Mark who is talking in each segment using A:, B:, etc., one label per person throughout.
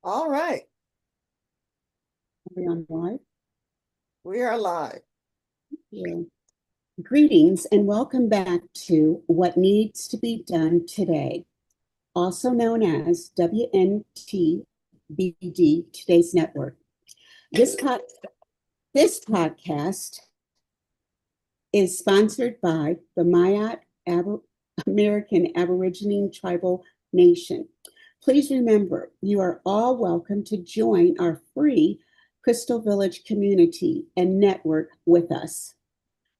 A: All right,
B: Are we on live?
A: we are live.
B: Yeah. Greetings and welcome back to What Needs to Be Done Today, also known as WNTBD Today's Network. This, po- this podcast is sponsored by the American Aborigine Tribal Nation. Please remember, you are all welcome to join our free Crystal Village community and network with us.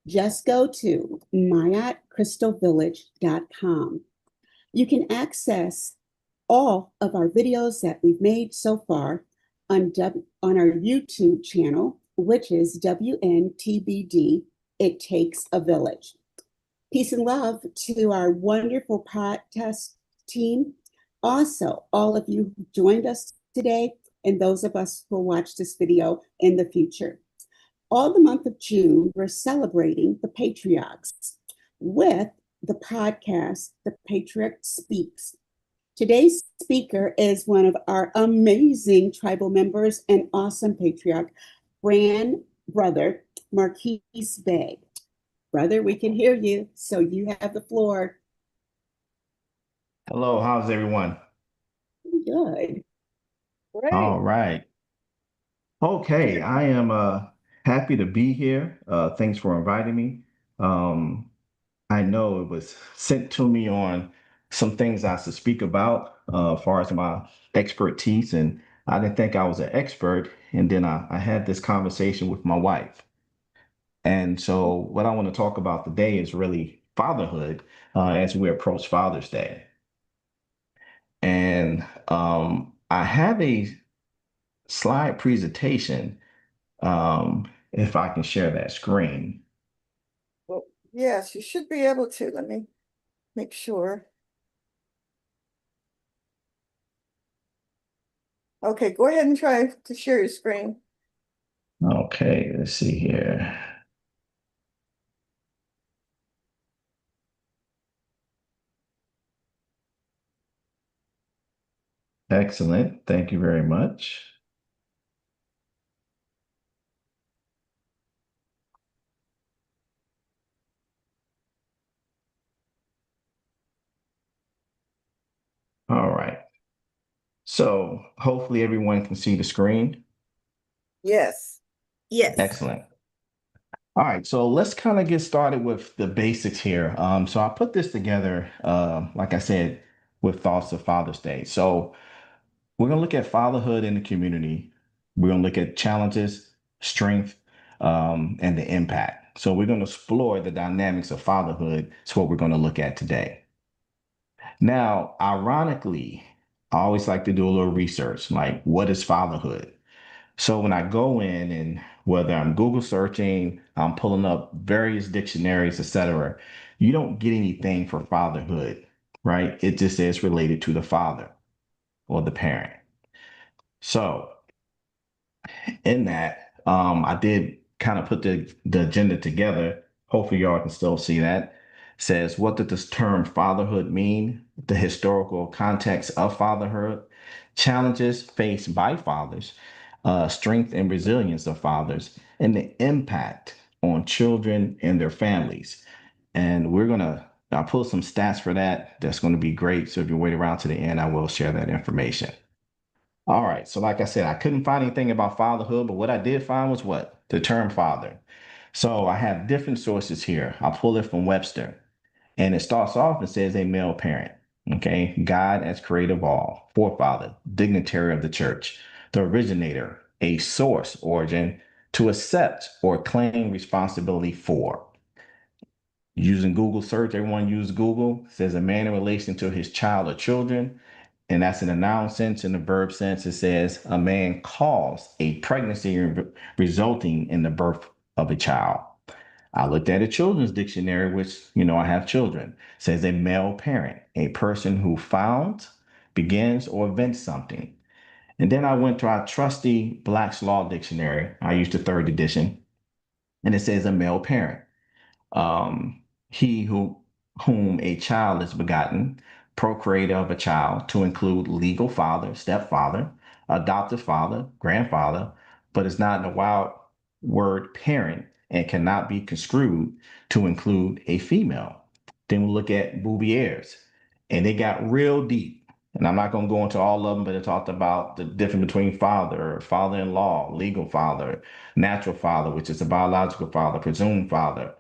B: Just go to myatcrystalvillage.com. You can access all of our videos that we've made so far on our YouTube channel, which is WNTBD. It Takes a Village. Peace and love to our wonderful podcast team. Also, all of you who joined us today, and those of us who will watch this video in the future. All the month of June, we're celebrating the Patriarchs with the podcast, The Patriarch Speaks. Today's speaker is one of our amazing tribal members and awesome patriarch, grand brother, Marquis Bay. Brother, we can hear you, so you have the floor.
C: Hello, how's everyone?
B: Good.
A: Great.
C: All right. Okay, I am happy to be here. Thanks for inviting me. Um, I know it was sent to me on some things I should speak about as far as my expertise, and I didn't think I was an expert. And then I had this conversation with my wife. And so what I want to talk about today is really fatherhood as we approach Father's Day. And I have a slide presentation, if I can share that screen.
A: Well, yes, you should be able to. Let me make sure. Okay, go ahead and try to share your screen.
C: Okay, let's see here. Excellent. Thank you very much. All right. So hopefully everyone can see the screen.
A: Yes. Yes.
C: Excellent. All right, so let's kind of get started with the basics here. So I put this together, like I said, with thoughts of Father's Day. So we're going to look at fatherhood in the community. We're going to look at challenges, strength, and the impact. So we're going to explore the dynamics of fatherhood. It's what we're going to look at today. Now, ironically, I always like to do a little research, like what is fatherhood? So when I go in and whether I'm Google searching, I'm pulling up various dictionaries, etc., you don't get anything for fatherhood, right? It just says related to the father or the parent. So in that, I did kind of put the agenda together. Hopefully, y'all can still see that. Says, what did this term fatherhood mean? The historical context of fatherhood, challenges faced by fathers, strength and resilience of fathers, and the impact on children and their families. And I'll pull some stats for that. That's going to be great. So if you wait around to the end, I will share that information. All right. So, like I said, I couldn't find anything about fatherhood, but what I did find was what? The term father. So, I have different sources here. I'll pull it from Webster, and it starts off and says a male parent. Okay. God as creator of all, forefather, dignitary of the church, the originator, a source, origin, to accept or claim responsibility for. Using Google search, everyone use Google, says a man in relation to his child or children, and that's in the noun sense. In the verb sense, it says a man caused a pregnancy resulting in the birth of a child. I looked at a children's dictionary, which, I have children, says a male parent, a person who founds, begins, or invents something. And then I went to our trusty Black's Law Dictionary. I used the third edition, and it says a male parent, he whom a child is begotten, procreator of a child, to include legal father, stepfather, adoptive father, grandfather, but it's not in the wild word parent and cannot be construed to include a female. Then we look at Bouvier's, and they got real deep. And I'm not going to go into all of them, but it talked about the difference between father, father-in-law, legal father, natural father, which is a biological father, presumed father.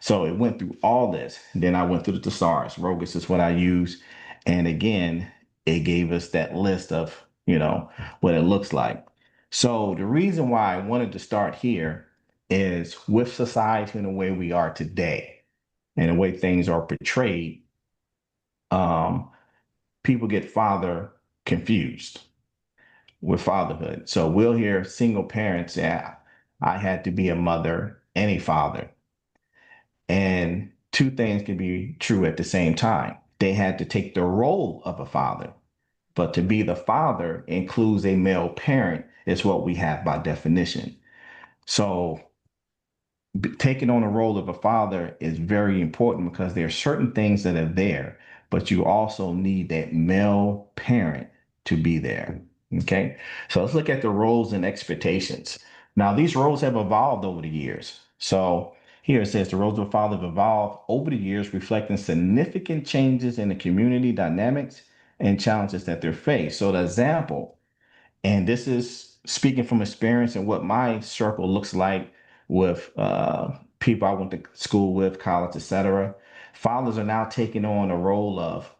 C: So it went through all this. Then I went through the thesaurus. Rogus is what I use. And again, it gave us that list of, what it looks like. So the reason why I wanted to start here is with society and the way we are today and the way things are portrayed, um, people get father confused with fatherhood. So we'll hear single parents say, I had to be a mother and a father. And two things can be true at the same time. They had to take the role of a father, but to be the father includes a male parent, is what we have by definition. So taking on the role of a father is very important because there are certain things that are there, but you also need that male parent to be there. Okay. So let's look at the roles and expectations. Now, these roles have evolved over the years. So here it says the roles of a father have evolved over the years, reflecting significant changes in the community dynamics and challenges that they're faced. So the example, and this is speaking from experience and what my circle looks like with people I went to school with, college, etc. Fathers are now taking on a role of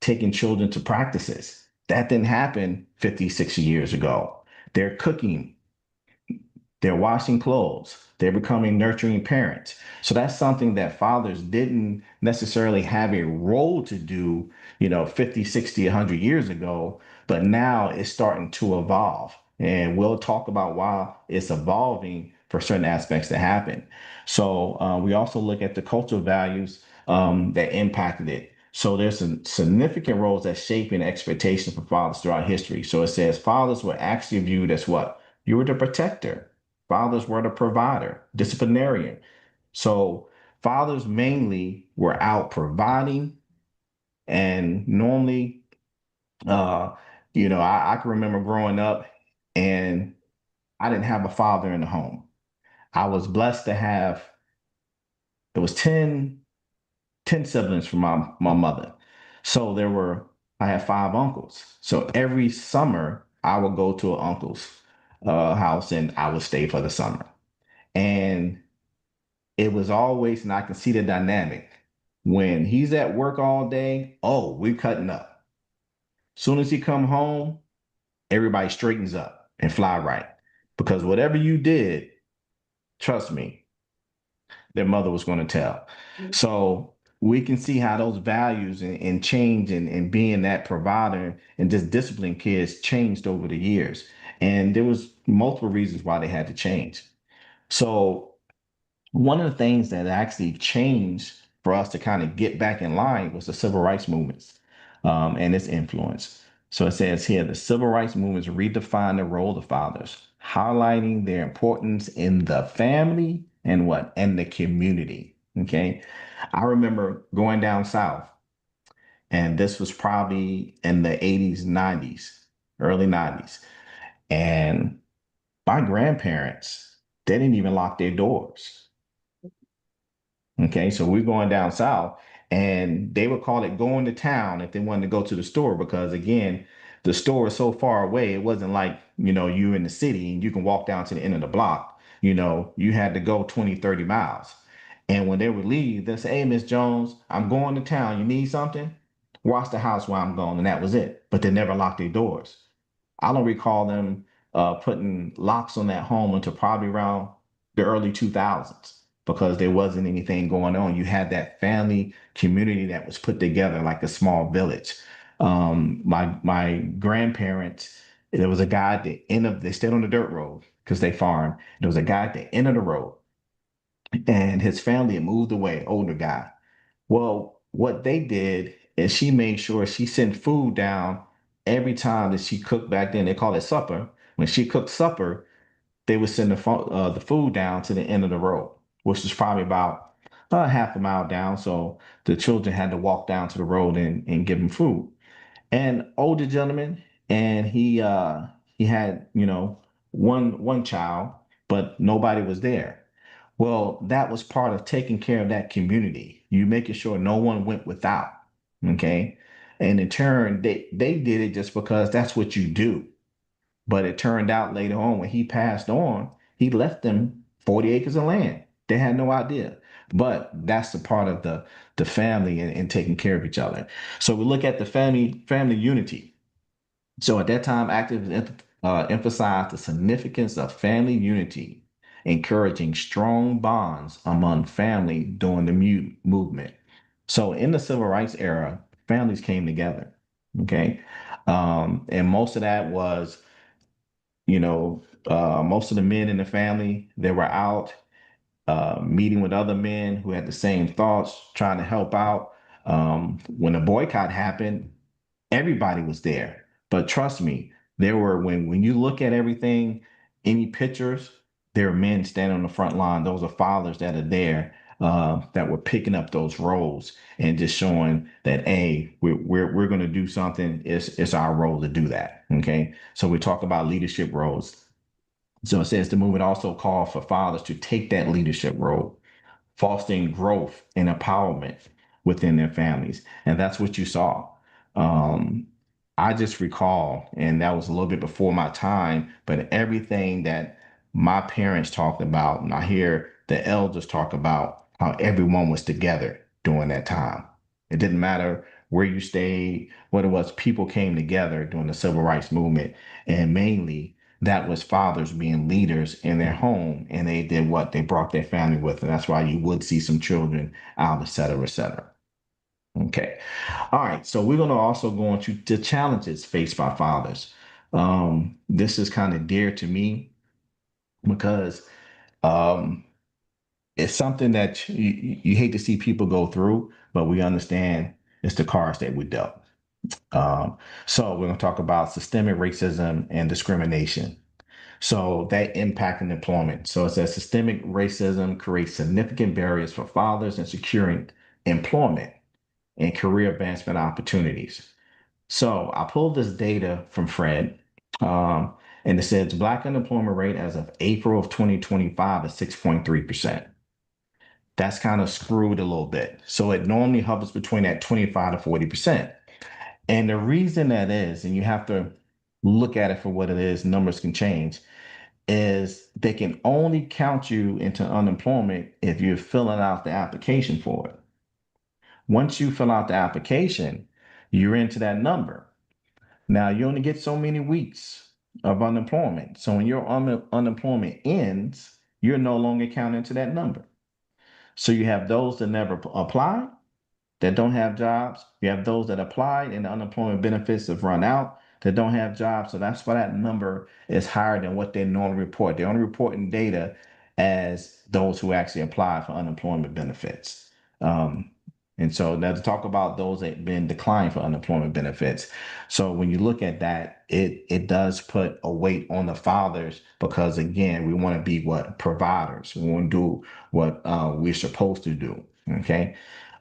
C: taking children to practices. That didn't happen 50, 60 years ago. They're cooking, they're washing clothes, they're becoming nurturing parents. So that's something that fathers didn't necessarily have a role to do, 50, 60, 100 years ago, but now it's starting to evolve. And we'll talk about why it's evolving for certain aspects to happen. So we also look at the cultural values that impacted it. So there's some significant roles that shaping expectations for fathers throughout history. So it says fathers were actually viewed as what? You were the protector. Fathers were the provider, disciplinarian. So fathers mainly were out providing, and normally, I can remember growing up and I didn't have a father in the home. I was blessed to have, it was 10 siblings from my mother. So I had five uncles. So every summer I would go to an uncle's house and I would stay for the summer. And it was always, and I can see the dynamic. When he's at work all day, oh, we're cutting up. Soon as he come home, everybody straightens up and fly right. Because whatever you did, trust me, their mother was going to tell. So we can see how those values and change and being that provider and just disciplining kids changed over the years. And there was multiple reasons why they had to change. So one of the things that actually changed for us to kind of get back in line was the civil rights movements and its influence. So it says here the civil rights movements redefined the role of fathers, highlighting their importance in the family and what? And the community. Okay. I remember going down south, and this was probably in the 80s, 90s, early 90s. And my grandparents, they didn't even lock their doors. Okay, so we're going down south, and they would call it going to town if they wanted to go to the store because, again, the store is so far away. It wasn't like, you in the city and you can walk down to the end of the block. You had to go 20, 30 miles. And when they would leave, they'd say, hey, Miss Jones, I'm going to town. You need something? Watch the house while I'm gone. And that was it. But they never locked their doors. I don't recall them putting locks on that home until probably around the early 2000s because there wasn't anything going on. You had that family community that was put together like a small village. My grandparents, there was a guy at the end of, they stayed on the dirt road because they farmed. There was a guy at the end of the road, and his family had moved away, older guy. Well, what they did is she made sure she sent food down every time that she cooked back then. They call it supper. When she cooked supper, they would send the food down to the end of the road, which was probably about half a mile down. So the children had to walk down to the road and give them food. And older gentleman, and He had, one child, but nobody was there. Well, that was part of taking care of that community. You making sure no one went without. Okay. And in turn, they did it just because that's what you do. But it turned out later on when he passed on, he left them 40 acres of land. They had no idea. But that's the part of the family and taking care of each other. So we look at the family unity. So at that time, activists emphasized the significance of family unity, encouraging strong bonds among family during the movement. So in the civil rights era, families came together. Okay. And most of that was, most of the men in the family, they were out meeting with other men who had the same thoughts, trying to help out. When the boycott happened, everybody was there. But trust me, there were when you look at everything, any pictures, there are men standing on the front line. Those are fathers that are there that were picking up those roles and just showing that we're going to do something. It's our role to do that. Okay, so we talk about leadership roles. So it says the movement also called for fathers to take that leadership role, fostering growth and empowerment within their families. And that's what you saw. Um, I just recall, and that was a little bit before my time, but everything that my parents talked about, and I hear the elders talk about how everyone was together during that time. It didn't matter where you stayed, what it was, people came together during the civil rights movement. And mainly that was fathers being leaders in their home, and they did what? They brought their family with them. That's why you would see some children out, et cetera, et cetera. Okay. All right. So we're going to also go into the challenges faced by fathers. This is kind of dear to me because um, it's something that you hate to see people go through, but we understand it's the cards that we dealt. Um, so we're going to talk about systemic racism and discrimination. So that impact in employment. So it says systemic racism creates significant barriers for fathers in securing employment and career advancement opportunities. So I pulled this data from Fred, um, and it says Black unemployment rate as of April of 2025 is 6.3%. That's kind of screwed a little bit. So it normally hovers between that 25 to 40%. And the reason that is, and you have to look at it for what it is, numbers can change, is they can only count you into unemployment if you're filling out the application for it. Once you fill out the application, you're into that number. Now, you only get so many weeks of unemployment. So when your unemployment ends, you're no longer counted into that number. So you have those that never apply, that don't have jobs. You have those that applied and the unemployment benefits have run out that don't have jobs. So that's why that number is higher than what they normally report. They're only reporting data as those who actually apply for unemployment benefits. Um, and so now to talk about those that have been declined for unemployment benefits. So when you look at that, it does put a weight on the fathers because again, we want to be what providers. We want to do what we're supposed to do. Okay.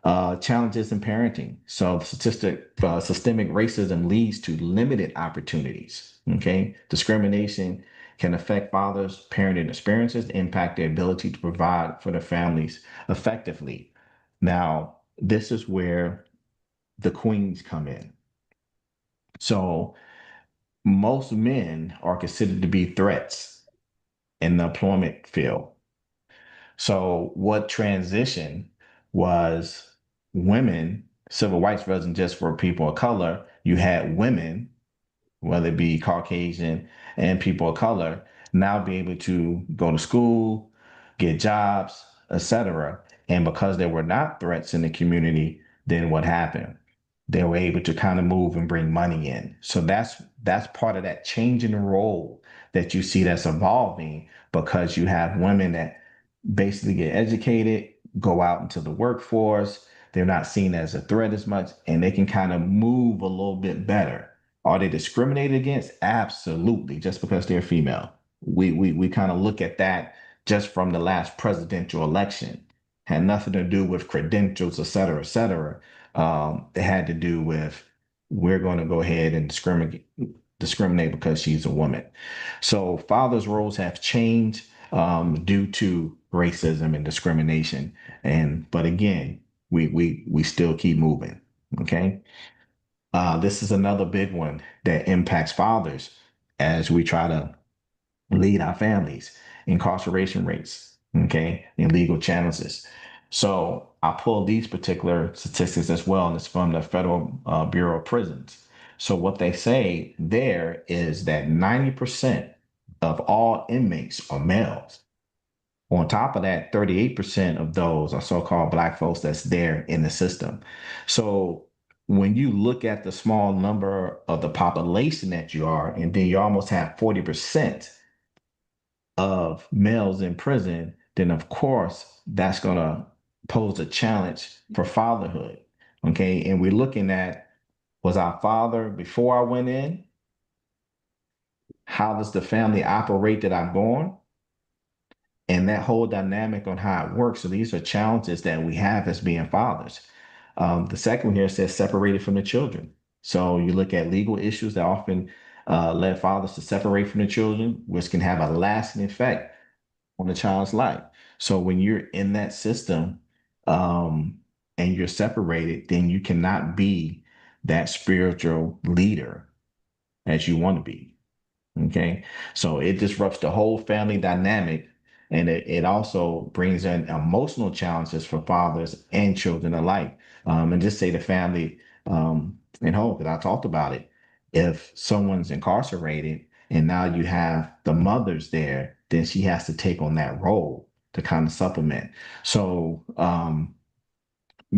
C: Challenges in parenting. So systemic racism leads to limited opportunities. Okay. Discrimination can affect fathers' parenting experiences, impact their ability to provide for their families effectively. Now, this is where the queens come in. So most men are considered to be threats in the employment field. So what transition was women, civil rights wasn't just for people of color. You had women, whether it be Caucasian and people of color, now be able to go to school, get jobs, etc. And because there were not threats in the community, then what happened? They were able to kind of move and bring money in. So that's part of that change in the role that you see that's evolving because you have women that basically get educated, go out into the workforce. They're not seen as a threat as much, and they can kind of move a little bit better. Are they discriminated against? Absolutely, just because they're female. We kind of look at that just from the last presidential election. Had nothing to do with credentials, et cetera, et cetera. It had to do with we're going to go ahead and discriminate because she's a woman. So fathers' roles have changed due to racism and discrimination. But again, we still keep moving. Okay. This is another big one that impacts fathers as we try to lead our families. Incarceration rates, okay, and legal challenges. So I pulled these particular statistics as well, and it's from the Federal Bureau of Prisons. So what they say there is that 90% of all inmates are males. On top of that, 38% of those are so-called Black folks that's there in the system. So when you look at the small number of the population that you are, and then you almost have 40% of males in prison, then of course that's going to pose a challenge for fatherhood. Okay. And we're looking at, was our father before I went in? How does the family operate that I'm born? And that whole dynamic on how it works. So these are challenges that we have as being fathers. The second one here says separated from the children. So you look at legal issues that often led fathers to separate from the children, which can have a lasting effect on the child's life. So when you're in that system and you're separated, then you cannot be that spiritual leader as you want to be. Okay. So it disrupts the whole family dynamic. And it also brings in emotional challenges for fathers and children alike. And just say the family in home, because I talked about it. If someone's incarcerated and now you have the mothers there, then she has to take on that role to kind of supplement. So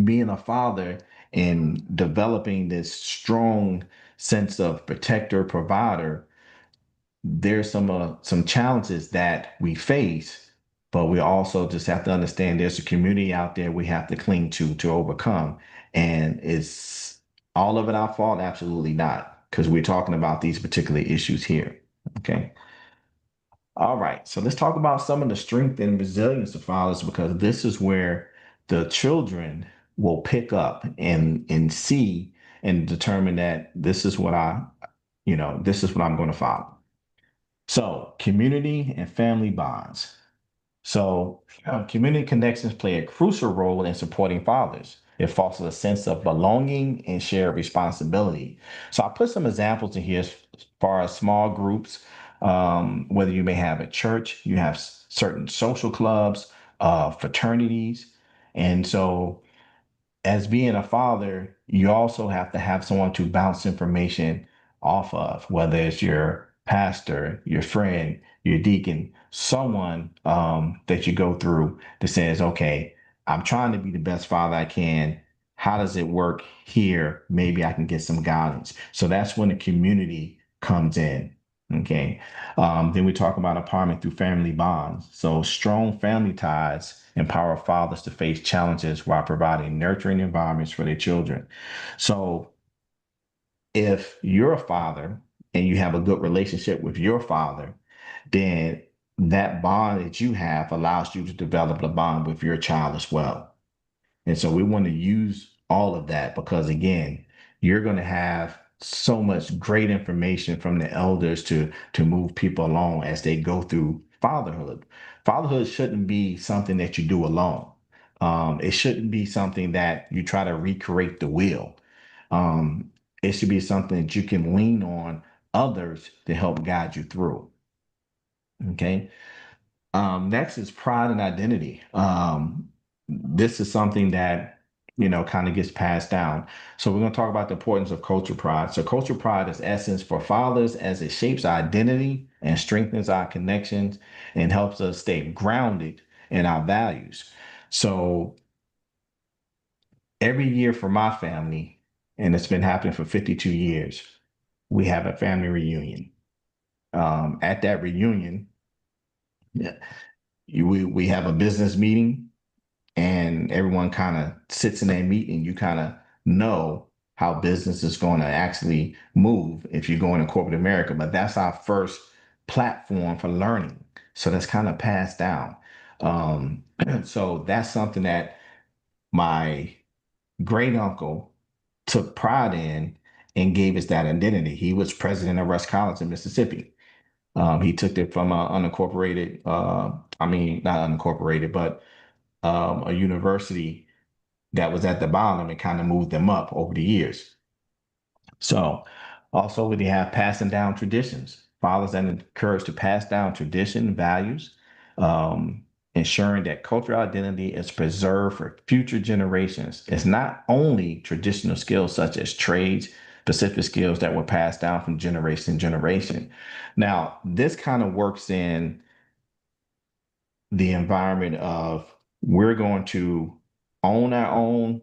C: being a father and developing this strong sense of protector, provider, there's some challenges that we face, but we also just have to understand there's a community out there we have to cling to overcome. And is all of it our fault? Absolutely not, because we're talking about these particular issues here. Okay. All right. So let's talk about some of the strength and resilience of fathers, because this is where the children will pick up and see and determine that this is what this is what I'm going to follow. So, community and family bonds. So, community connections play a crucial role in supporting fathers. It fosters a sense of belonging and shared responsibility. So, I put some examples in here as far as small groups, whether you may have a church, you have certain social clubs, fraternities. And so, as being a father, you also have to have someone to bounce information off of, whether it's your pastor, your friend, your deacon, someone that you go through that says, okay, I'm trying to be the best father I can. How does it work here? Maybe I can get some guidance. So that's when the community comes in. Okay. Then we talk about empowerment through family bonds. So strong family ties empower fathers to face challenges while providing nurturing environments for their children. So if you're a father and you have a good relationship with your father, then that bond that you have allows you to develop a bond with your child as well. And so we want to use all of that because, again, you're going to have so much great information from the elders to move people along as they go through fatherhood. Fatherhood shouldn't be something that you do alone. It shouldn't be something that you try to recreate the wheel. Um, it should be something that you can lean on others to help guide you through. Okay. Next is pride and identity. This is something that, kind of gets passed down. So we're going to talk about the importance of cultural pride. So cultural pride is essence for fathers as it shapes our identity and strengthens our connections and helps us stay grounded in our values. So every year for my family, and it's been happening for 52 years, we have a family reunion. At that reunion, yeah, we have a business meeting and everyone kind of sits in that meeting. You kind of know how business is going to actually move if you go into corporate America. But that's our first platform for learning. So that's kind of passed down. Um, so that's something that my great uncle took pride in and gave us that identity. He was president of Rush College in Mississippi. He took it from an unincorporated, I mean, not unincorporated, but a university that was at the bottom and kind of moved them up over the years. So also we have passing down traditions. Fathers are encouraged to pass down tradition, values, um, ensuring that cultural identity is preserved for future generations. It's not only traditional skills such as trades, specific skills that were passed down from generation to generation. Now, this kind of works in the environment of we're going to own our own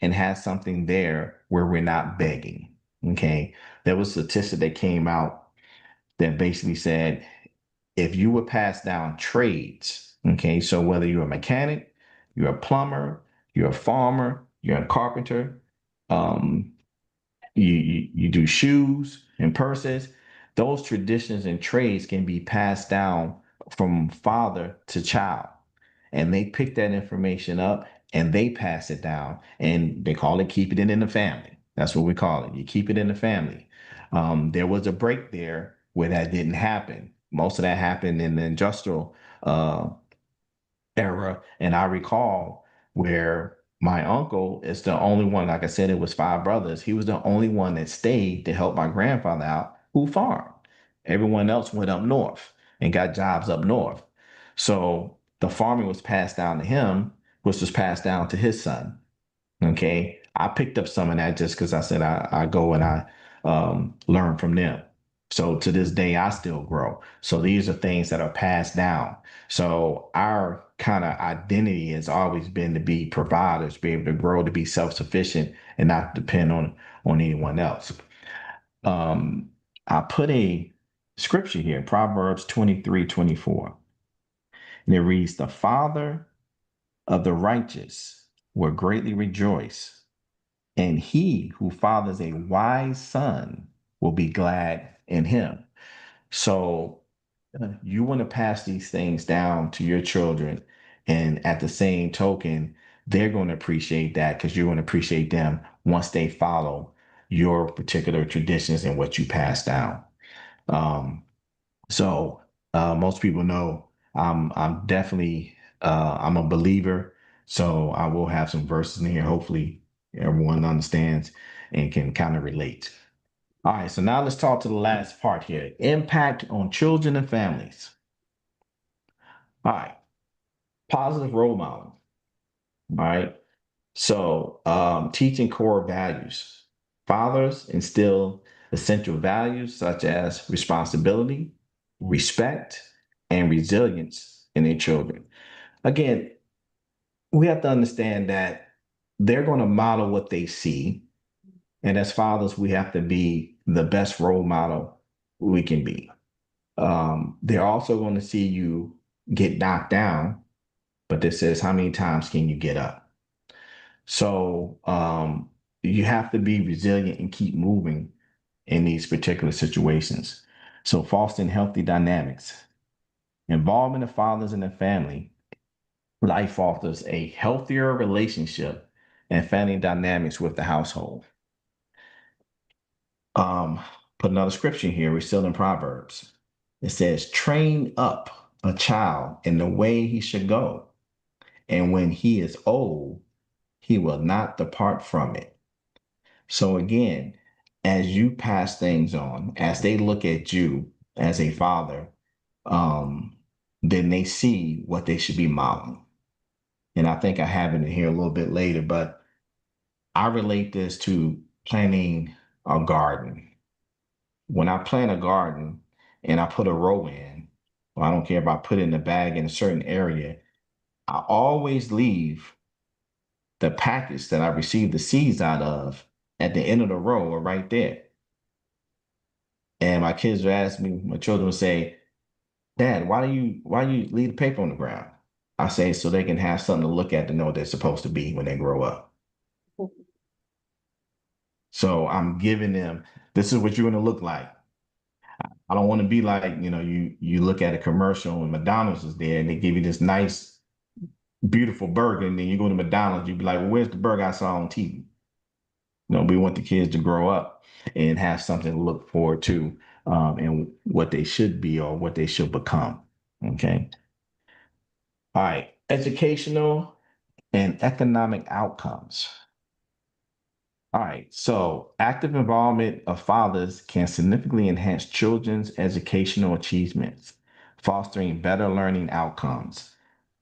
C: and have something there where we're not begging. Okay. There was a statistic that came out that basically said if you would pass down trades, okay, so whether you're a mechanic, you're a plumber, you're a farmer, you're a carpenter, um, you do shoes and purses, those traditions and trades can be passed down from father to child. And they pick that information up and they pass it down. And they call it keep it in the family. That's what we call it. You keep it in the family. There was a break there where that didn't happen. Most of that happened in the industrial era. And I recall where my uncle is the only one, like I said, it was five brothers. He was the only one that stayed to help my grandfather out who farmed. Everyone else went up north and got jobs up north. So the farming was passed down to him, which was passed down to his son. Okay. I picked up some of that just because I said I go and I learn from them. So to this day, I still grow. So these are things that are passed down. So our kind of identity has always been to be providers, be able to grow, to be self-sufficient and not depend on anyone else. I put a scripture here, Proverbs 23:24. And it reads, the father of the righteous will greatly rejoice, and he who fathers a wise son will be glad in him. So you want to pass these things down to your children. And at the same token, they're going to appreciate that because you're going to appreciate them once they follow your particular traditions and what you pass down. Um, so most people know I'm definitely I'm a believer. So I will have some verses in here. Hopefully everyone understands and can kind of relate. All right, so now let's talk to the last part here. Impact on children and families. All right, positive role model. All right. So teaching core values. Fathers instill essential values such as responsibility, respect, and resilience in their children. Again, we have to understand that they're going to model what they see. And as fathers, we have to be the best role model we can be. They're also going to see you get knocked down, but this says, how many times can you get up? So you have to be resilient and keep moving in these particular situations. So fostering healthy dynamics. Involvement of fathers in the family, life fosters a healthier relationship and family dynamics with the household. Put another scripture here. We're still in Proverbs. It says, train up a child in the way he should go. And when he is old, he will not depart from it. So again, as you pass things on, as they look at you as a father, then they see what they should be modeling. And I think I have it in here a little bit later, but I relate this to planting a garden. When I plant a garden and I put a row in, or I don't care if I put it in a bag in a certain area, I always leave the package that I received the seeds out of at the end of the row or right there. And my kids would ask me, my children would say, Dad, why do you leave the paper on the ground? I say so they can have something to look at to know what they're supposed to be when they grow up. So I'm giving them, this is what you're going to look like. I don't want to be like, you look at a commercial and McDonald's is there and they give you this nice, beautiful burger. And then you go to McDonald's, you be like, well, where's the burger I saw on TV? We want the kids to grow up and have something to look forward to, and what they should be or what they should become. Okay. All right. Educational and economic outcomes. All right. So active involvement of fathers can significantly enhance children's educational achievements, fostering better learning outcomes.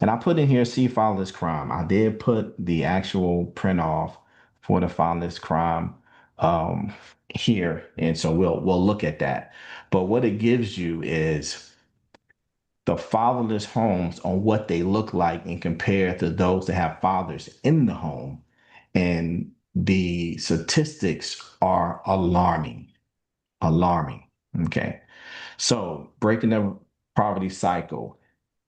C: And I put in here, see fatherless crime. I did put the actual print off for the fatherless crime here. And so we'll look at that. But what it gives you is the fatherless homes on what they look like and compare to those that have fathers in the home. And the statistics are alarming, alarming. Okay. So breaking the poverty cycle.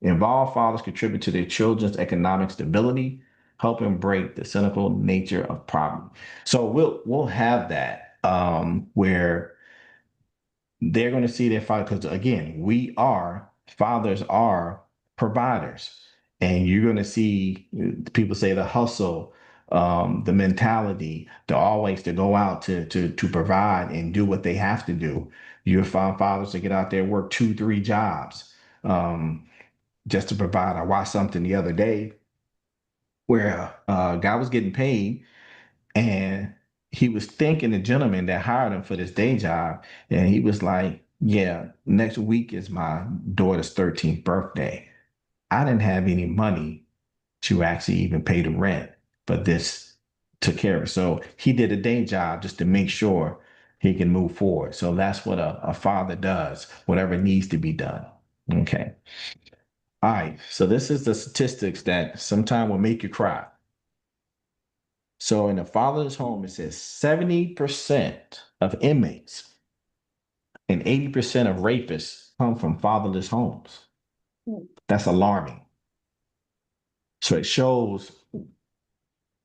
C: Involved fathers contribute to their children's economic stability, helping break the cynical nature of poverty. So we'll have that where they're going to see their father, because again, fathers are providers, and you're going to see people say the hustle, the mentality to always to go out to provide and do what they have to do. You'll find fathers to get out there, work 2, 3 jobs, just to provide. I watched something the other day where a guy was getting paid, and he was thanking the gentleman that hired him for this day job. And he was like, yeah, next week is my daughter's 13th birthday. I didn't have any money to actually even pay the rent, but this took care of it. So he did a day job just to make sure he can move forward. So that's what a father does, whatever needs to be done. Okay. All right. So this is the statistics that sometimes will make you cry. So in a fatherless home, it says 70% of inmates and 80% of rapists come from fatherless homes. That's alarming. So it shows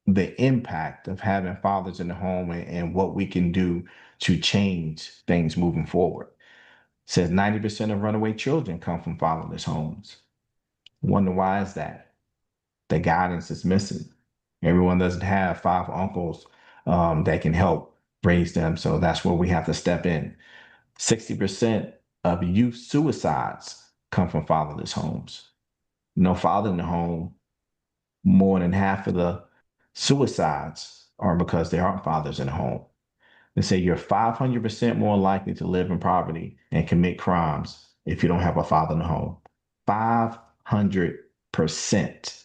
C: the impact of having fathers in the home, and what we can do to change things moving forward. It says 90% of runaway children come from fatherless homes. Wonder why is that? The guidance is missing. Everyone doesn't have 5 uncles that can help raise them. So that's where we have to step in. 60% of youth suicides come from fatherless homes. No father in the home. More than half of the suicides are because there aren't fathers in the home. They say you're 500% more likely to live in poverty and commit crimes if you don't have a father in the home. 500%.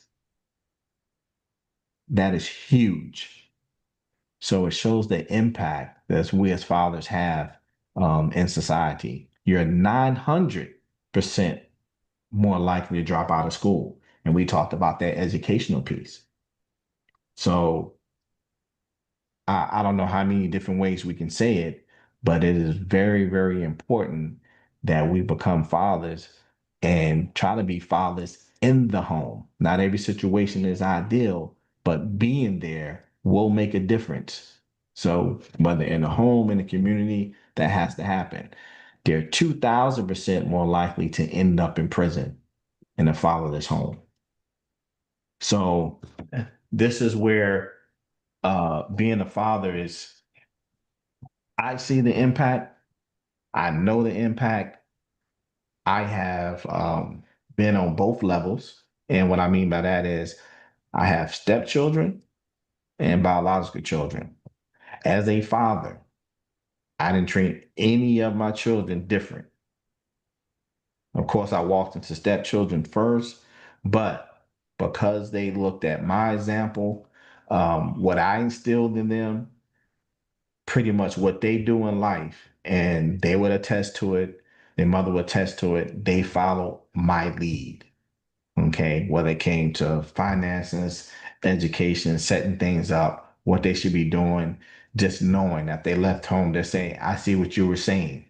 C: That is huge. So it shows the impact that we as fathers have in society. You're 900% more likely to drop out of school. And we talked about that educational piece. So I don't know how many different ways we can say it, but it is very, very important that we become fathers and try to be fathers in the home. Not every situation is ideal, but being there will make a difference. So whether in the home, in the community, that has to happen. They're 2,000% more likely to end up in prison in a fatherless home. So this is where being a father is, I see the impact. I know the impact. I have been on both levels. And what I mean by that is I have stepchildren and biological children. As a father, I didn't treat any of my children different. Of course, I walked into stepchildren first, but because they looked at my example, what I instilled in them, pretty much what they do in life, and they would attest to it, their mother would attest to it, they follow my lead. Okay, whether it came to finances, education, setting things up, what they should be doing, just knowing that they left home, they're saying, I see what you were saying.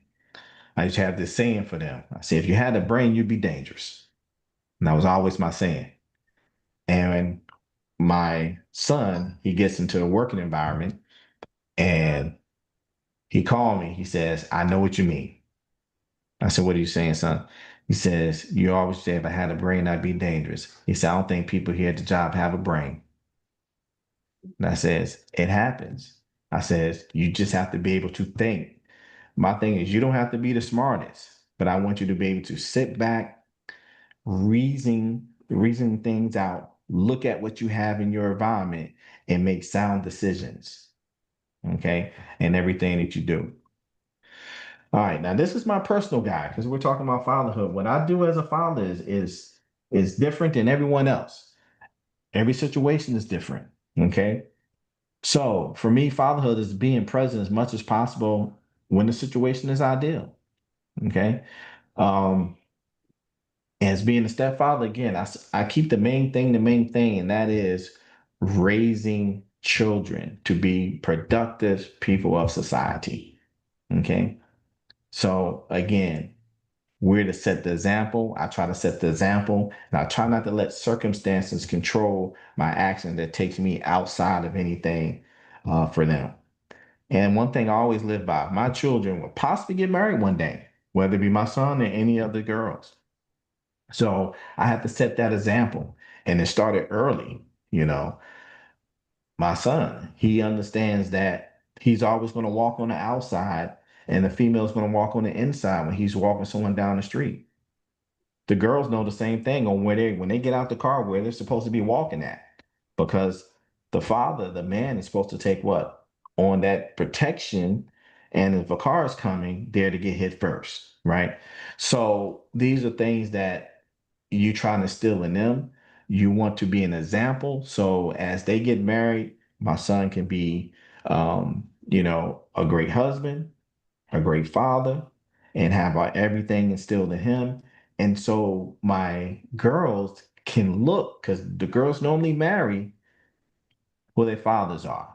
C: I just have this saying for them. I say, if you had a brain, you'd be dangerous. And that was always my saying. And my son, he gets into a working environment, and he called me. He says, I know what you mean. I said, what are you saying, son? He says, you always say if I had a brain, I'd be dangerous. He said, I don't think people here at the job have a brain. And I says, it happens. I says, you just have to be able to think. My thing is, you don't have to be the smartest, but I want you to be able to sit back, reason things out, look at what you have in your environment, and make sound decisions. Okay, and everything that you do. All right, now this is my personal guide because we're talking about fatherhood. What I do as a father is different than everyone else. Every situation is different. Okay. So for me, fatherhood is being present as much as possible when the situation is ideal. Okay. Um, as being a stepfather, again, I keep the main thing, and that is raising children to be productive people of society. Okay. So again, we're to set the example. I try to set the example, and I try not to let circumstances control my action that takes me outside of anything for them. And one thing I always live by, my children will possibly get married one day, whether it be my son or any other girls. So I have to set that example. And it started early, you know. My son, he understands that he's always going to walk on the outside and the female's going to walk on the inside when he's walking someone down the street. The girls know the same thing on where they when they get out the car where they're supposed to be walking at, because the father, the man, is supposed to take what on that protection, and if a car is coming, they're to get hit first, right? So these are things that you trying to instill in them. You want to be an example, so as they get married, my son can be, a great husband, a great father, and have everything instilled in him. And so my girls can look, because the girls normally marry who their fathers are.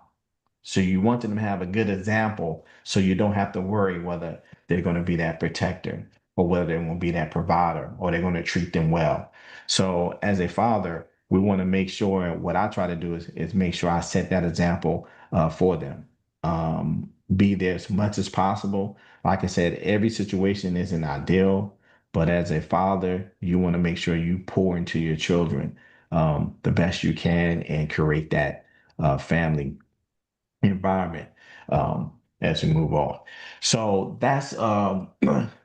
C: So you want them to have a good example so you don't have to worry whether they're going to be that protector or whether they won't be that provider or they're going to treat them well. So as a father, we want to make sure what I try to do is make sure I set that example for them. Be there as much as possible. Like I said, every situation isn't ideal, but as a father, you want to make sure you pour into your children the best you can and create that family environment as we move on. So that's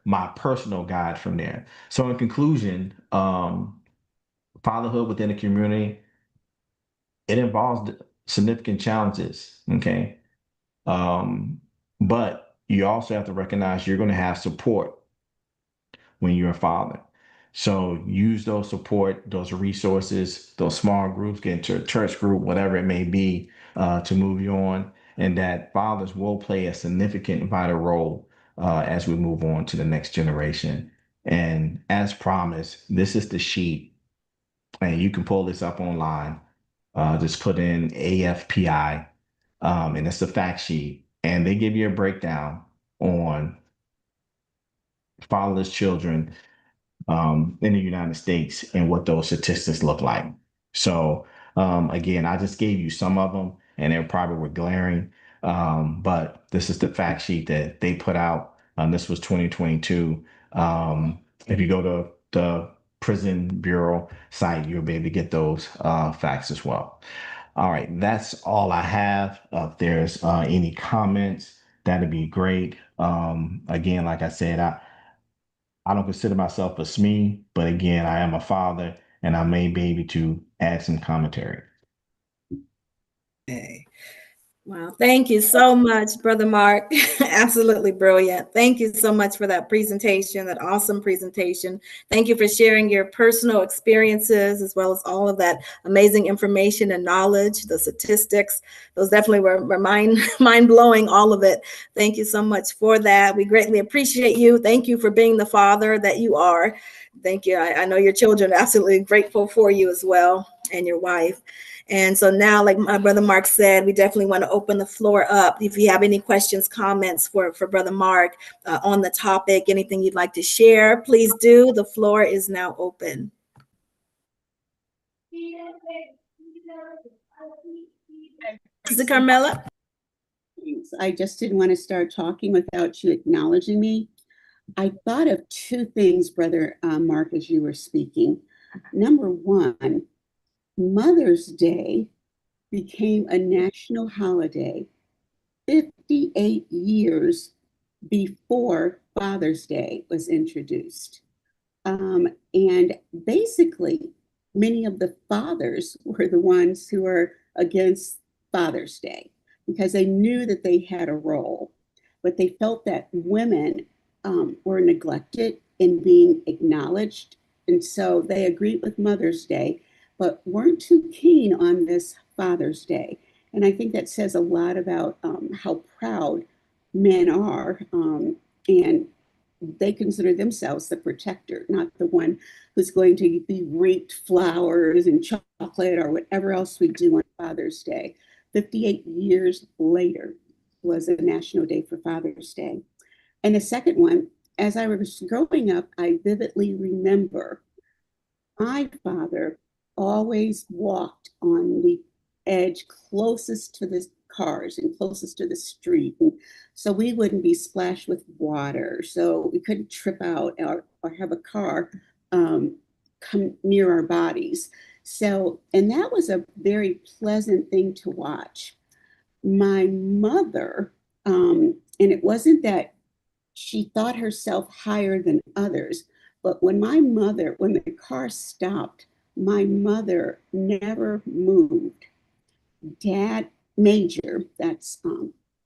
C: my personal guide from there. So in conclusion, fatherhood within a community, it involves significant challenges. Okay. But you also have to recognize you're going to have support when you're a father. So use those support, those resources, those small groups, get into a church group, whatever it may be, to move you on. And that fathers will play a significant, vital role as we move on to the next generation. And as promised, this is the sheet, and you can pull this up online. Just put in AFPI, and it's the fact sheet, and they give you a breakdown on fatherless children in the United States and what those statistics look like. So again, I just gave you some of them, and they probably were glaring, but this is the fact sheet that they put out. This was 2022. If you go to the Prison Bureau site, you'll be able to get those facts as well. All right, that's all I have. If there's any comments, that'd be great. Again, like I said, I don't consider myself a SME, but again, I am a father, and I may be able to add some commentary.
D: Okay. Wow. Thank you so much, Brother Mark. Absolutely brilliant. Thank you so much for that presentation, that awesome presentation. Thank you for sharing your personal experiences as well as all of that amazing information and knowledge, the statistics. Those definitely were mind blowing, all of it. Thank you so much for that. We greatly appreciate you. Thank you for being the father that you are. Thank you. I know your children are absolutely grateful for you as well, and your wife. And so now, like my brother Mark said, we definitely want to open the floor up. If you have any questions, comments for Brother Mark on the topic, anything you'd like to share, please do. The floor is now open. Sister Carmela?
B: I just didn't want to start talking without you acknowledging me. I thought of two things, Brother Mark, as you were speaking. Number one, Mother's Day became a national holiday 58 years before Father's Day was introduced. And basically, many of the fathers were the ones who were against Father's Day because they knew that they had a role, but they felt that women were neglected in being acknowledged. And so they agreed with Mother's Day, but weren't too keen on this Father's Day. And I think that says a lot about how proud men are. And they consider themselves the protector, not the one who's going to be reaped flowers and chocolate or whatever else we do on Father's Day. 58 years later was a National Day for Father's Day. And the second one, as I was growing up, I vividly remember my father always walked on the edge closest to the cars and closest to the street. And so we wouldn't be splashed with water. So we couldn't trip out or have a car come near our bodies. So, and that was a very pleasant thing to watch. My mother, and it wasn't that she thought herself higher than others. But when the car stopped, my mother never moved. Dad, Major, that's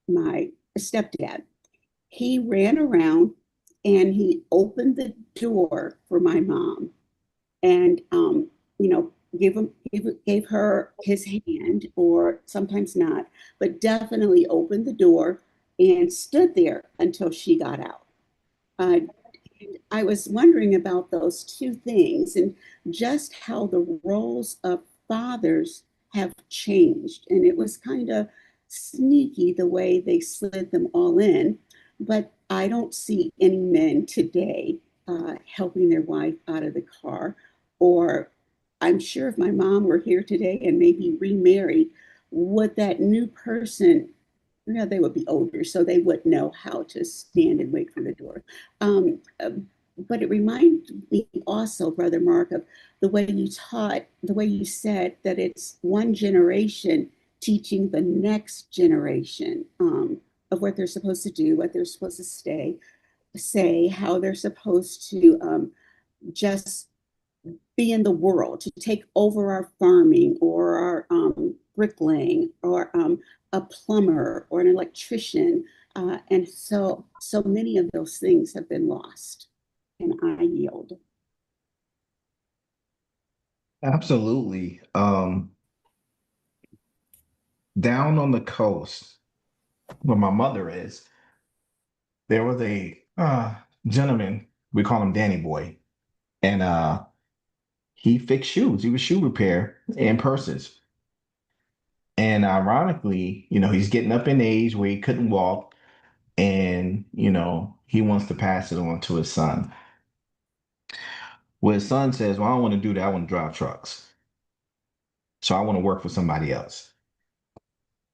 B: my stepdad, he ran around and he opened the door for my mom and, gave her his hand, or sometimes not, but definitely opened the door and stood there until she got out. Uh, I was wondering about those two things and just how the roles of fathers have changed. And it was kind of sneaky the way they slid them all in. But I don't see any men today helping their wife out of the car. Or I'm sure if my mom were here today and maybe remarried, would that new person, they would be older, so they would know how to stand and wait for the door. Uh, but it reminded me also, Brother Mark, of the way you said that it's one generation teaching the next generation of what they're supposed to do, what they're supposed to say, how they're supposed to just be in the world, to take over our farming or our bricklaying or a plumber or an electrician. And so many of those things have been lost. And I yield.
C: Absolutely. Down on the coast where my mother is, there was a gentleman, we call him Danny Boy, and he fixed shoes. He was shoe repair and purses. And ironically, he's getting up in age where he couldn't walk, and he wants to pass it on to his son. Well, his son says, "Well, I don't want to do that. I want to drive trucks. So I want to work for somebody else."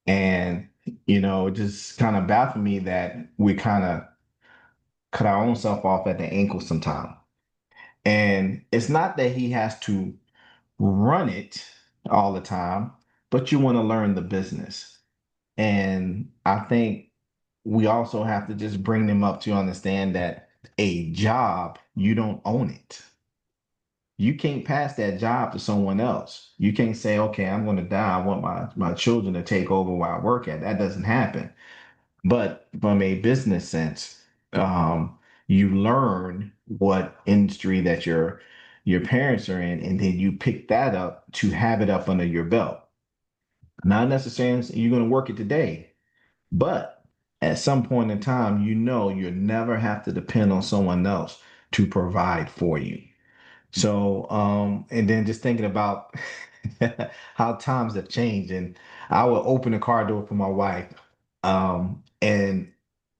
C: And it just kind of baffled me that we kind of cut our own self off at the ankle sometime. And it's not that he has to run it all the time, but you want to learn the business. And I think we also have to just bring them up to understand that a job, you don't own it. You can't pass that job to someone else. You can't say, okay, I'm going to die. I want my children to take over where I work at. That doesn't happen. But from a business sense, you learn what industry that your parents are in, and then you pick that up to have it up under your belt. Not necessarily you're going to work it today, but at some point in time, you'll never have to depend on someone else to provide for you. So, and then just thinking about how times have changed, and I will open the car door for my wife. And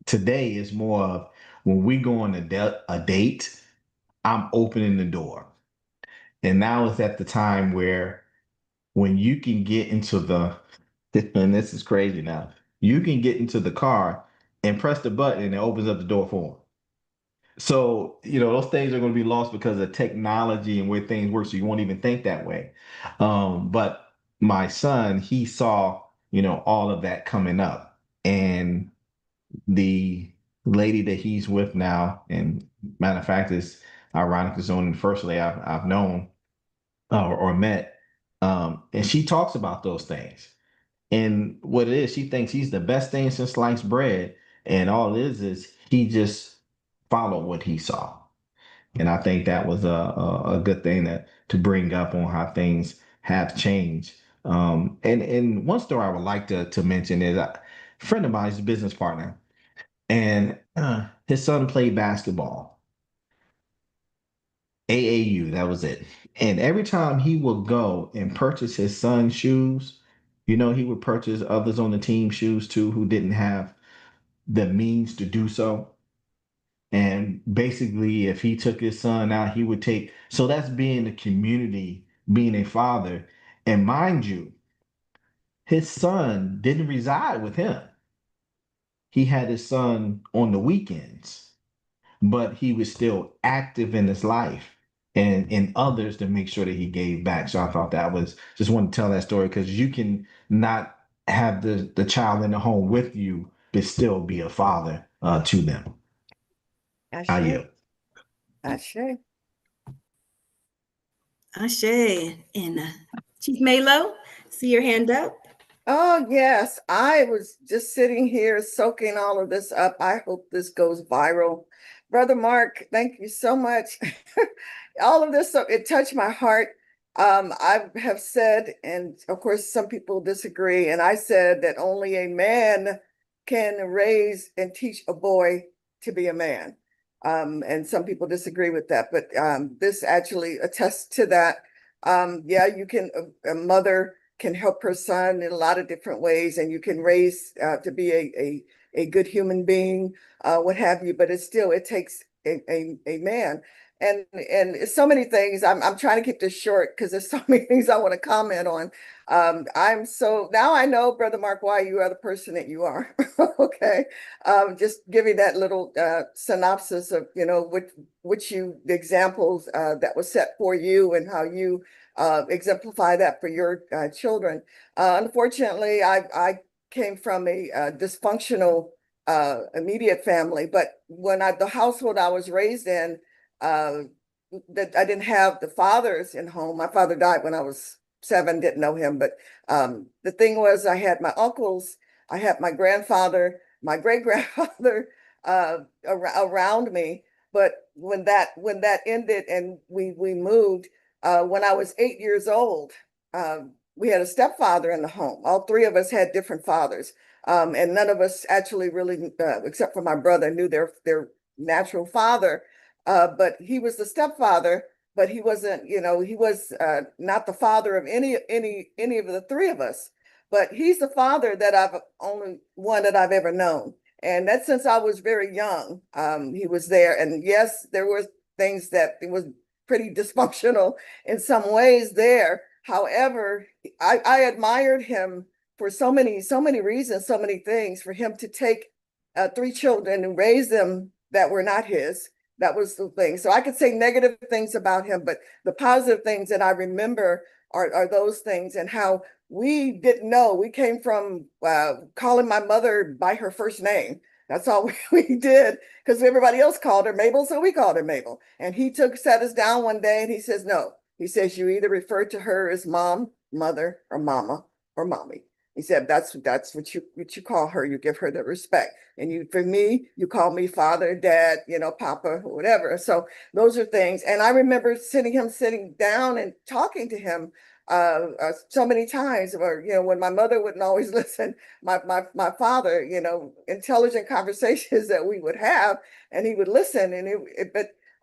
C: today is more of when we go on a date, I'm opening the door. And now it's at the time where when you can get into and this is crazy now, you can get into the car and press the button and it opens up the door for them. So, those things are going to be lost because of technology and where things work. So you won't even think that way. But my son, he saw, all of that coming up. and the lady that he's with now, and matter of fact, it's ironic, it's only the first lady I've known or met, and she talks about those things. And what it is, she thinks he's the best thing since sliced bread, and all it is he just followed what he saw. And I think that was a good thing to bring up on how things have changed. And one story I would like to mention is a friend of mine, his business partner, and his son played basketball, AAU, that was it. And every time he would go and purchase his son's shoes, he would purchase others on the team shoes too who didn't have the means to do so. And basically, if he took his son out, he would take. So that's being the community, being a father. And mind you, his son didn't reside with him. He had his son on the weekends, but he was still active in his life and in others to make sure that he gave back. So I thought that was just want to tell that story because you can not have the child in the home with you, but still be a father to them. I yield.
A: Ashe.
D: Ashe. And Chief Malo, see your hand up.
A: Oh, yes. I was just sitting here soaking all of this up. I hope this goes viral. Brother Mark, thank you so much. All of this, so it touched my heart. I have said, and of course, some people disagree, and I said that only a man can raise and teach a boy to be a man. And some people disagree with that, but this actually attests to that. Yeah, you can, a mother can help her son in a lot of different ways, and you can raise to be a good human being, what have you, but it takes a man. And so many things. I'm trying to keep this short because there's so many things I want to comment on. I'm so now I know, Brother Mark, why you are the person that you are. Okay. Just giving that little synopsis of, which the examples that was set for you and how you exemplify that for your children. Unfortunately, I came from a dysfunctional immediate family, but the household I was raised in, that I didn't have the fathers in home. My father died when I was 7, didn't know him, but the thing was, I had my uncles, I had my grandfather, my great grandfather around me. But when that ended and we moved, when I was 8 years old, we had a stepfather in the home. All three of us had different fathers, and none of us actually really, except for my brother, knew their natural father. But he was the stepfather, but he wasn't. He was not the father of any of the three of us. But he's the father that only one that I've ever known, and that's since I was very young. He was there, and yes, there were things that it was pretty dysfunctional in some ways there. However, I admired him for so many reasons, so many things. For him to take 3 children and raise them that were not his, that was the thing. So I could say negative things about him, but the positive things that I remember are those things, and how we didn't know. We came from calling my mother by her first name. That's all we did, because everybody else called her Mabel, so we called her Mabel. And he sat us down one day and he says, no. He says, you either refer to her as mom, mother, or mama, or mommy. He said, that's what you call her. You give her the respect. And for me, you call me father, dad, papa, whatever. So those are things. And I remember sitting down and talking to him so many times, or when my mother wouldn't always listen, my father, intelligent conversations that we would have, and he would listen.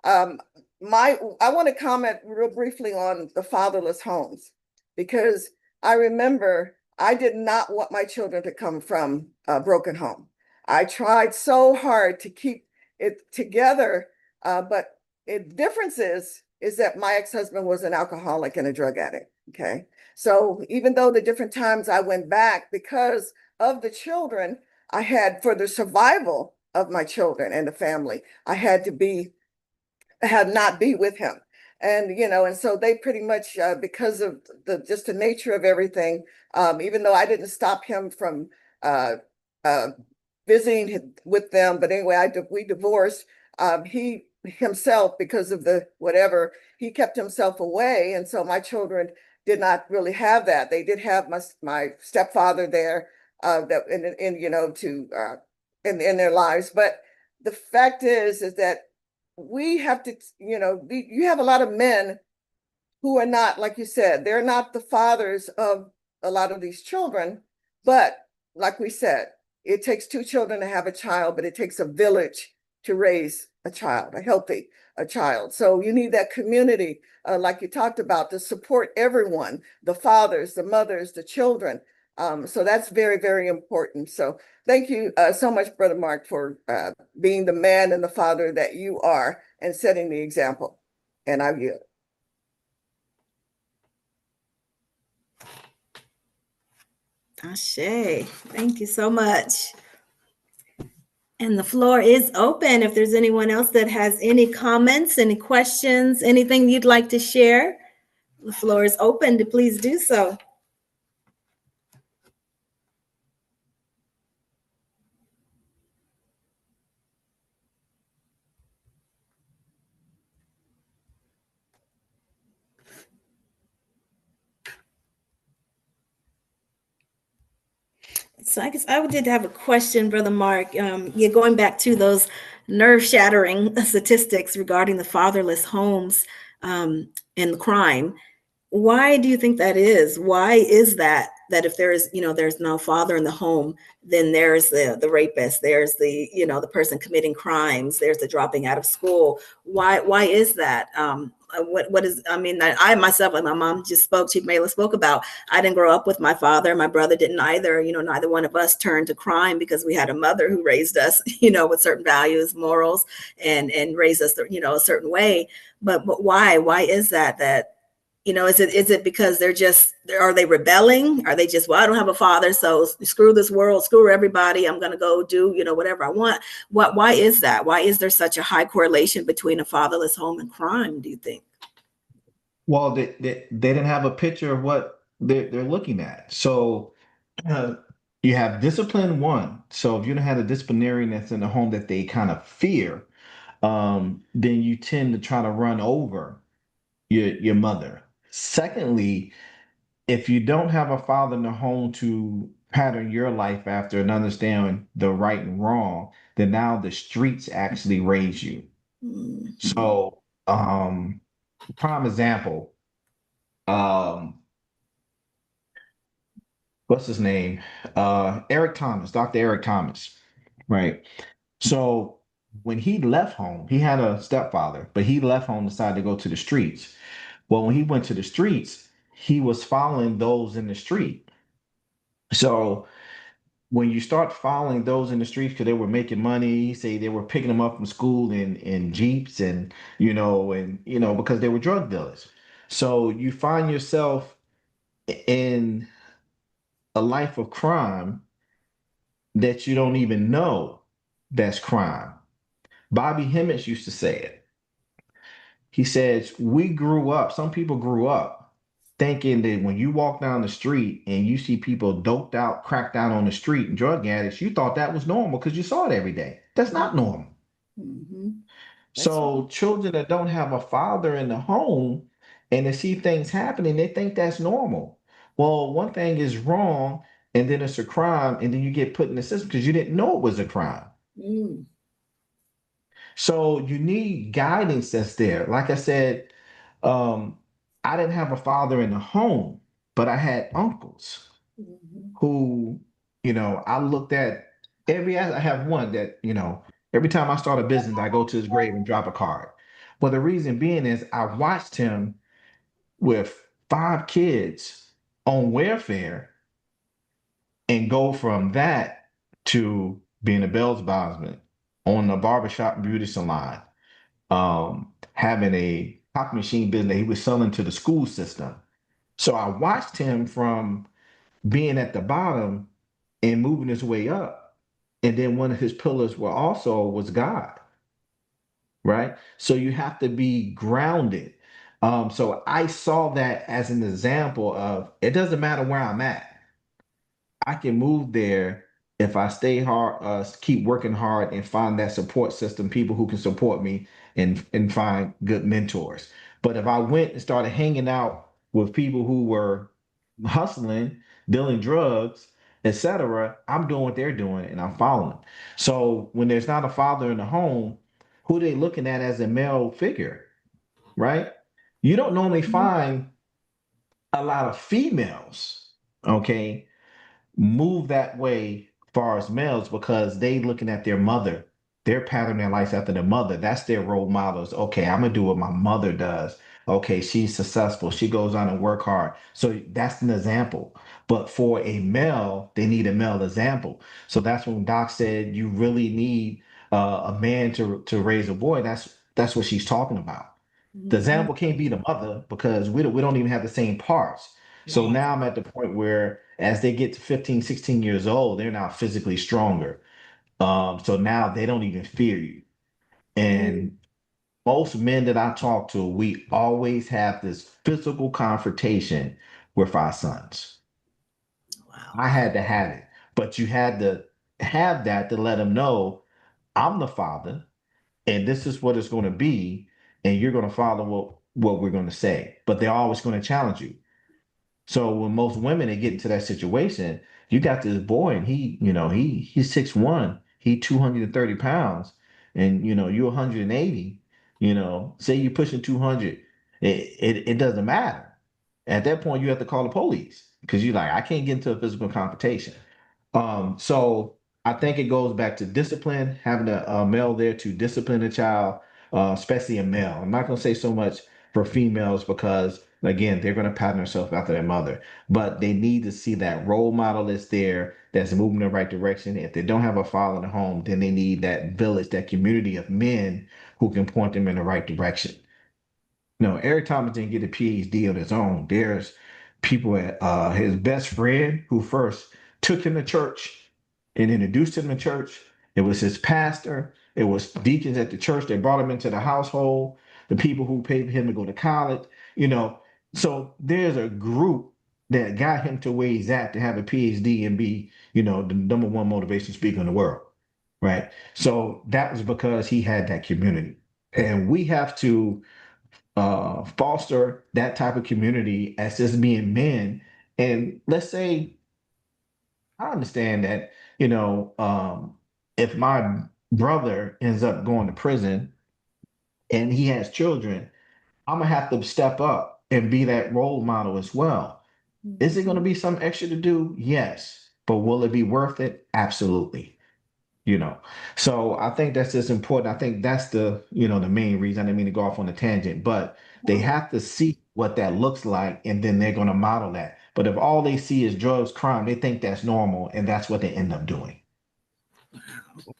A: I want to comment real briefly on the fatherless homes, because I remember I did not want my children to come from a broken home. I tried so hard to keep it together, but the difference is that my ex-husband was an alcoholic and a drug addict. Okay. So even though the different times I went back because of the children, I had, for the survival of my children and the family, I had not be with him. And so they pretty much, because of just the nature of everything, even though I didn't stop him from uh, visiting with them. But anyway, we divorced. He himself, because of the whatever, he kept himself away, and so my children did not really have that. They did have my stepfather there, that in you know to in their lives. But the fact is that we have to, you have a lot of men who are not, like you said, they're not the fathers of a lot of these children. But like we said, it takes two children to have a child, but it takes a village to raise a child, a child. So you need that community, like you talked about, to support everyone, the fathers, the mothers, the children. So that's very, very important. So thank you so much, Brother Mark, for being the man and the father that you are and setting the example. And I yield.
D: Ashe, thank you so much. And the floor is open. If there's anyone else that has any comments, any questions, anything you'd like to share, the floor is open to please do so. So I guess I did have a question, Brother Mark. You're going back to those nerve-shattering statistics regarding the fatherless homes and crime. Why do you think that is? Why is that if there is, there's no father in the home, then there's the rapist, there's the person committing crimes, there's the dropping out of school. Why is that? What is, I mean, I myself, like my mom just spoke, Chief Mela spoke about, I didn't grow up with my father. My brother didn't either. Neither one of us turned to crime because we had a mother who raised us, with certain values, morals, and raised us, a certain way. But why is that is it because are they rebelling? Are they just, well, I don't have a father, so screw this world, screw everybody, I'm going to go do, whatever I want. Why is that? Why is there such a high correlation between a fatherless home and crime, do you think?
C: Well, they didn't have a picture of what they're looking at. So you have discipline one. So if you don't have a disciplinarian that's in the home that they kind of fear, then you tend to try to run over your mother. Secondly, if you don't have a father in the home to pattern your life after and understand the right and wrong, then now the streets actually raise you.
D: Mm-hmm.
C: So, prime example, what's his name? Eric Thomas, Dr. Eric Thomas, right? So when he left home, he had a stepfather, but he left home, decided to go to the streets. Well, when he went to the streets, he was following those in the street. So when you start following those in the streets because they were making money, say they were picking them up from school in Jeeps and because they were drug dealers. So you find yourself in a life of crime that you don't even know that's crime. Bobby Hemmings used to say it. He says, we grew up, some people grew up thinking that when you walk down the street and you see people doped out, cracked out on the street and drug addicts, you thought that was normal because you saw it every day. That's not normal.
D: Mm-hmm.
C: So children that don't have a father in the home and they see things happening, they think that's normal. Well, one thing is wrong, and then it's a crime, and then you get put in the system because you didn't know it was a crime.
D: Mm.
C: So you need guidance that's there. Like I said, I didn't have a father in the home, but I had uncles who, I looked at I have one that, every time I start a business, I go to his grave and drop a card. Well, the reason being is I watched him with 5 kids on welfare and go from that to being a Bell's bondsman, on the barbershop and beauty salon, having a copy machine business he was selling to the school system. So I watched him from being at the bottom and moving his way up. And then one of his pillars was God, right? So you have to be grounded. So I saw that as an example of it doesn't matter where I'm at. I can move there if I stay hard, keep working hard and find that support system, people who can support me and find good mentors. But if I went and started hanging out with people who were hustling, dealing drugs, etc., I'm doing what they're doing and I'm following. So when there's not a father in the home, who they looking at as a male figure, right? You don't normally find a lot of females, okay, move that way far as males because they looking at their mother. They're patterning their lives after their mother. That's their role models. Okay, I'm gonna do what my mother does. Okay, she's successful. She goes on and work hard. So that's an example. But for a male, they need a male example. So that's when Doc said you really need a man to raise a boy. That's what she's talking about. The
D: Mhm.
C: example can't be the mother because we don't even have the same parts. So
D: Right.
C: now I'm at the point where as they get to 15, 16 years old, they're now physically stronger. So now they don't even fear you.
D: Mhm.
C: And most men that I talk to, we always have this physical confrontation with our sons.
D: Wow.
C: I had to have it, but you had to have that to let them know I'm the father and this is what it's going to be, and you're going to follow what we're going to say. But they're always going to challenge you. So when most women they get into that situation, you got this boy and he's 6'1", he 230 pounds, and you're 180, say you're pushing 200, it doesn't matter. At that point, you have to call the police because you're like, I can't get into a physical confrontation. So I think it goes back to discipline, having a male there to discipline a child, especially a male. I'm not going to say so much for females because, again, they're going to pattern themselves after their mother, but they need to see that role model that's there that's moving in the right direction. If they don't have a father in the home, then they need that village, that community of men who can point them in the right direction. No, Eric Thomas didn't get a PhD on his own. There's people at his best friend who first took him to church and introduced him to church. It was his pastor. It was deacons at the church. They brought him into the household. The people who paid for him to go to college. You know, so there's a group that got him to where he's at to have a PhD and be, the number one motivation speaker in the world. Right. So that was because he had that community. And we have to foster that type of community as just being men. And let's say, I understand that, if my brother ends up going to prison and he has children, I'm gonna have to step up and be that role model as well. Is it going to
D: Mhm.
C: be some extra to do? Yes. But will it be worth it? Absolutely. you know so I think that's just important. I think that's the main reason. I didn't mean to go off on a tangent, but they
D: Wow.
C: have to see what that looks like and then they're going to model that. But if all they see is drugs, crime, they think that's normal and that's what they end up doing.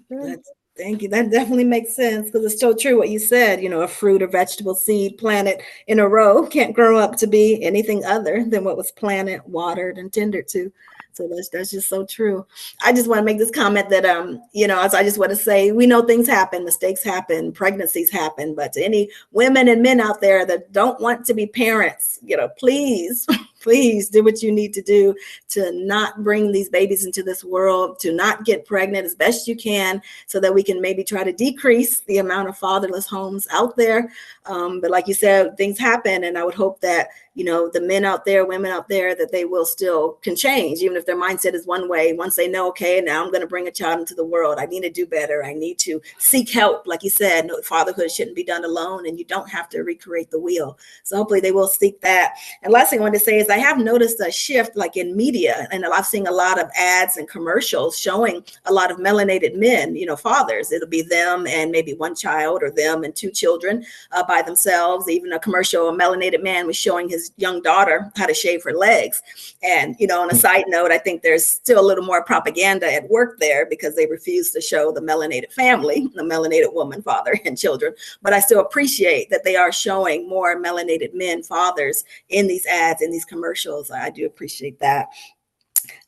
D: That's Thank you. That definitely makes sense because it's so true what you said. A fruit or vegetable seed planted in a row can't grow up to be anything other than what was planted, watered, and tended to. So that's just so true. I just want to make this comment that as I just want to say, we know things happen, mistakes happen, pregnancies happen, but to any women and men out there that don't want to be parents, please, please do what you need to do to not bring these babies into this world, to not get pregnant as best you can, so that we can maybe try to decrease the amount of fatherless homes out there. But like you said, things happen, and I would hope that the men out there, women out there, that they will still can change, even if their mindset is one way. Once they know, okay, now I'm going to bring a child into the world, I need to do better. I need to seek help. Like you said, no, fatherhood shouldn't be done alone, and you don't have to recreate the wheel. So hopefully they will seek that. And last thing I wanted to say is I have noticed a shift, like in media, and I've seen a lot of ads and commercials showing a lot of melanated men, fathers. It'll be them and maybe one child, or them and two children by themselves. Even a commercial, a melanated man was showing his young daughter how to shave her legs. And, on a side note, I think there's still a little more propaganda at work there because they refuse to show the melanated family, the melanated woman, father, and children. But I still appreciate that they are showing more melanated men, fathers, in these ads, in these commercials. I do appreciate that.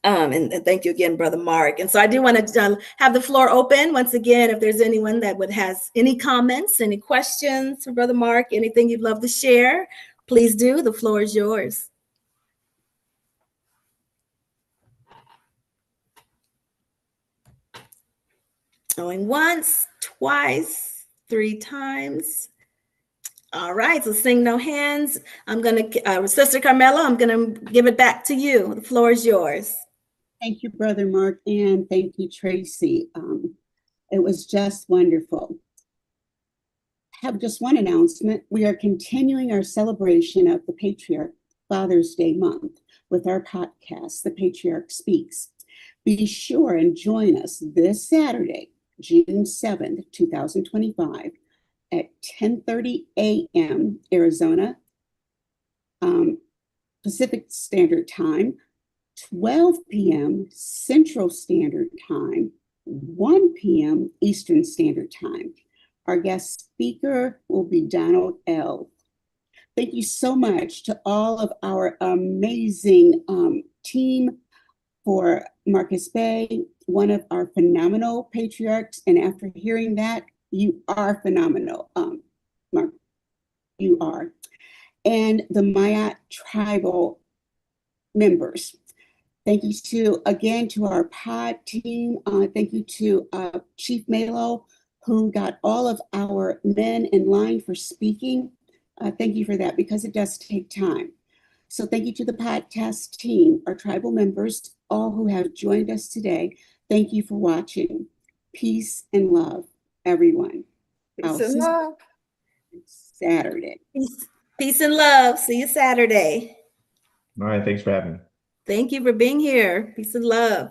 D: And thank you again, Brother Mark. And so I do want to have the floor open once again. If there's anyone that has any comments, any questions for Brother Mark, anything you'd love to share, please do. The floor is yours. Going once, twice, 3 times. All right, so seeing no hands, I'm going to, Sister Carmela, I'm going to give it back to you. The floor is yours.
B: Thank you, Brother Mark, and thank you, Tracy. It was just wonderful. I have just one announcement. We are continuing our celebration of the Patriarch Father's Day month with our podcast, The Patriarch Speaks. Be sure and join us this Saturday, June 7th, 2025, at 10:30 a.m. Arizona Pacific Standard Time, 12 p.m. Central Standard Time, 1 p.m. Eastern Standard Time. Our guest speaker will be Donald L. Thank you so much to all of our amazing team for Marcus Bay, one of our phenomenal patriarchs. And after hearing that, you are phenomenal, Mark. You are. And the MAAT tribal members. Thank you again to our pod team. Thank you to Chief Malo, who got all of our men in line for speaking. Thank you for that, because it does take time. So thank you to the podcast team, our tribal members, all who have joined us today. Thank you for watching. Peace and love, everyone.
A: Peace and love.
B: Saturday.
D: Peace and love. See you Saturday.
C: All right, thanks for having me.
D: Thank you for being here. Peace and love.